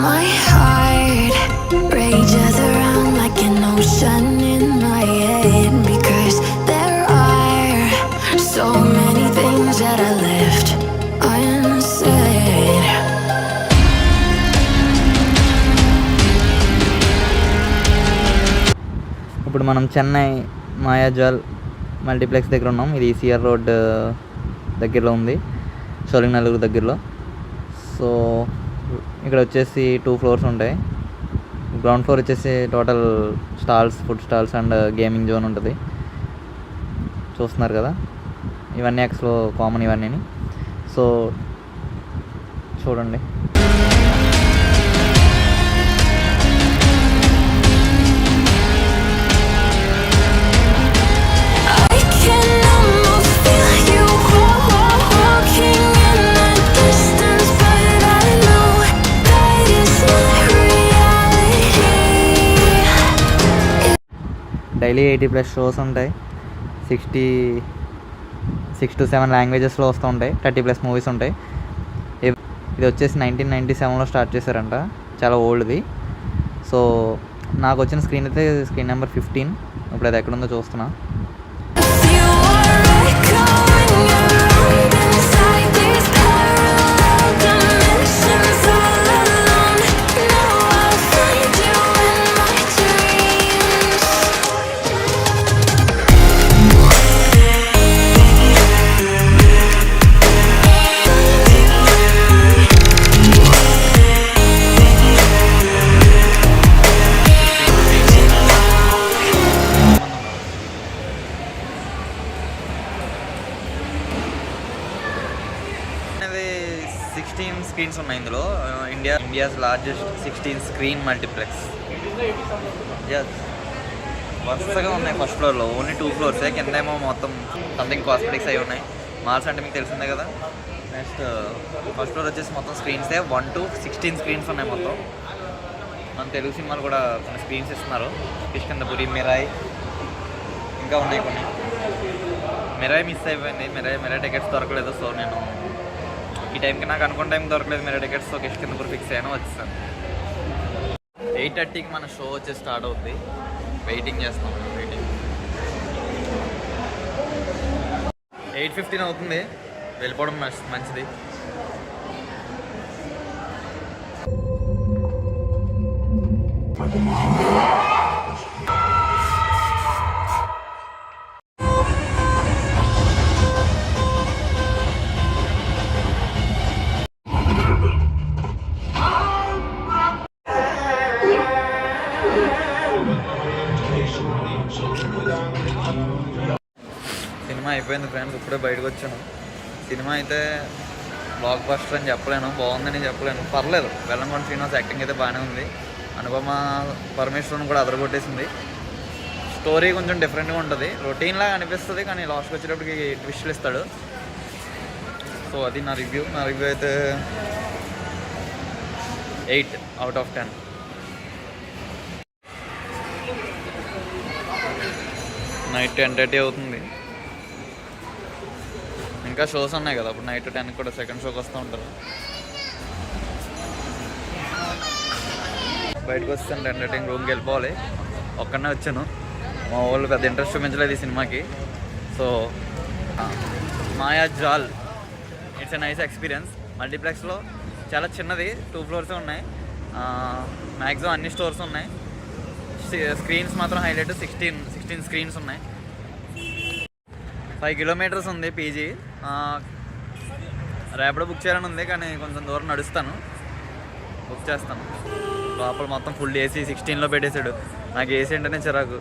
My heart rages around like an ocean in my head, because there are so many things that I left unsaid. ఇప్పుడు మనం Chennai మాయాజాల్ multiplex దగ్గర ఉన్నాం. ఇది ECR road దగ్గరలో ఉంది, షోలింగ్ దగ్గరలో. సో ఇక్కడ వచ్చేసి 2 ఫ్లోర్స్ ఉంటాయి. గ్రౌండ్ ఫ్లోర్ వచ్చేసి total stalls, food stalls and gaming zone ఉంటుంది. చూస్తున్నారు కదా, ఇవన్నీ ఎక్స్లో కామన్ ఇవన్నీ. సో చూడండి. డైలీ 80+ షోస్ ఉంటాయి. 6 to 7 లాంగ్వేజెస్లో వస్తూ ఉంటాయి. 30+ మూవీస్ ఉంటాయి. ఇది వచ్చేసి 1997లో స్టార్ట్ చేశారంట, చాలా ఓల్డ్ది. సో నాకు వచ్చిన స్క్రీన్ అయితే స్క్రీన్ నెంబర్ 15. ఇప్పుడు అది ఎక్కడుందో చూస్తున్నా. స్క్రీన్స్ ఉన్నాయి ఇందులో. India's largest 16 screen multiplex. వరుసగా ఉన్నాయి. ఫస్ట్ ఫ్లోర్లో ఓన్లీ 2 ఫ్లోర్సే, కిందేమో మొత్తం సంథింగ్ కాస్మెటిక్స్ అవి ఉన్నాయి. మాల్స్ అంటే మీకు తెలిసిందే కదా. నెక్స్ట్ ఫస్ట్ ఫ్లోర్ వచ్చేసి మొత్తం స్క్రీన్సే. 1 to 16 స్క్రీన్స్ ఉన్నాయి మొత్తం. మన తెలుగు సినిమాలు కూడా కొన్ని స్క్రీన్స్ ఇస్తున్నారు. కిష్కింధపురి, మిరాయ్, ఇంకా ఉన్నాయి కొన్ని. మిరాయ్ మిస్ అయిపోయింది. మిరాయ్ టికెట్స్ దొరకలేదు. సో నేను ఈ టైంకి నాకు అనుకున్న టైం దొరకలేదు Mirai tickets. So Kishkindhapuri fix అయ్యాను, వచ్చేసాను. 8:30కి మన షో వచ్చేసి స్టార్ట్ అవుతుంది. వెయిటింగ్ చేస్తాం. 8:15 అవుతుంది. వెళ్ళిపోవడం మంచిది. సినిమా అయిపోయింది ఫ్రెండ్స్, ఇప్పుడే బయటకు వచ్చాను. సినిమా అయితే బ్లాక్ బస్టర్ అని చెప్పలేను, బాగుందని చెప్పలేను, పర్లేదు. వెల్లంకొండ శ్రీనివాస్ యాక్టింగ్ అయితే బాగానే ఉంది. అనుపమ పరమేశ్వరన్ కూడా అదరగొట్టేసింది. స్టోరీ కొంచెం డిఫరెంట్గా ఉంటుంది, రొటీన్ లాగా అనిపిస్తుంది, కానీ లాస్ట్కి వచ్చేటప్పటికి ట్విస్ట్లు ఇస్తాడు. సో అది నా రివ్యూ అయితే 8 out of 10. నైట్ 10:30 అవుతుంది. ఇంకా షోస్ ఉన్నాయి కదా, అప్పుడు నైట్ 10కి కూడా సెకండ్ షోకి వస్తూ ఉంటారు. బయటకు వస్తాను 10:30 రూమ్కి వెళ్ళిపోవాలి. ఒక్కడనే వచ్చాను, మా వాళ్ళు పెద్ద ఇంట్రెస్ట్ చూపించలేదు ఈ సినిమాకి. So Mayajaal it's a nice experience. మల్టీప్లెక్స్లో చాలా చిన్నది, 2 ఫ్లోర్సే ఉన్నాయి. మ్యాక్సిమం అన్ని స్టోర్స్ ఉన్నాయి. స్క్రీన్స్ మాత్రం హైలైట్. 16 స్క్రీన్స్ ఉన్నాయి. 5 kilometers ఉంది పీజీ. రేపడే బుక్ చేయాలని ఉంది, కానీ కొంచెం దూరం నడుస్తాను, బుక్ చేస్తాను. లోపల మొత్తం ఫుల్ ఏసీ 16లో పెట్టేశాడు. నాకు ఏసీ అంటేనే చిరాకు.